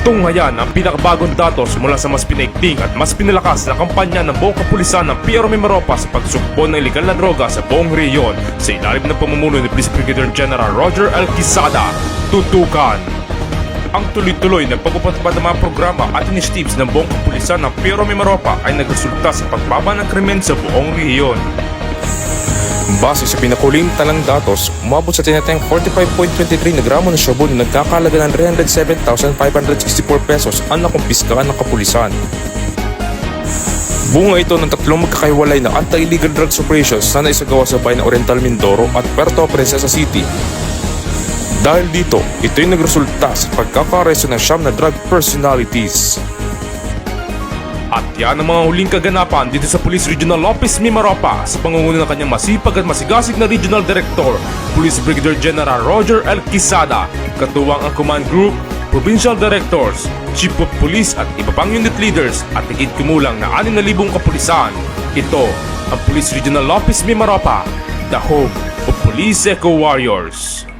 Tunghayan ang pinakabagong datos mula sa mas pinaigting at mas pinalakas na kampanya ng buong kapulisan ng Piero Mimaropa sa pagsugpo ng ilegal na droga sa buong rehiyon sa ilalim ng pamumuno ni Police Brigadier General Roger L. Quezada. Tutukan ang tuloy-tuloy na pagpapatupad ng mga programa at initiatives ng buong kapulisan ng Piero Mimaropa ay nagresulta sa pagbaba ng krimen sa buong rehiyon. Base sa pinakuling talang datos, umabot sa tinatayang 45.23 na gramo ng shabu na nagkakalaga ng 307,564 pesos ang nakumpiskahan ng kapulisan. Bunga ito ng tatlong magkakahiwalay na anti-illegal drugs operations na naisagawa sa bayan ng Oriental Mindoro at Puerto Princesa City. Dahil dito, ito'y nagresulta sa pagkakaresto ng siyam na drug personalities. At yan ang mga huling kaganapan dito sa Police Regional Office Mimaropa sa pangunguna ng kanyang masipag at masigasig na Regional Director, Police Brigadier General Roger L. Quezada, katuwang ang Command Group, Provincial Directors, Chief of Police at iba pang unit leaders at higit kumulang na 6,000 kapulisan. Ito ang Police Regional Office Mimaropa, the home of Police Eco Warriors.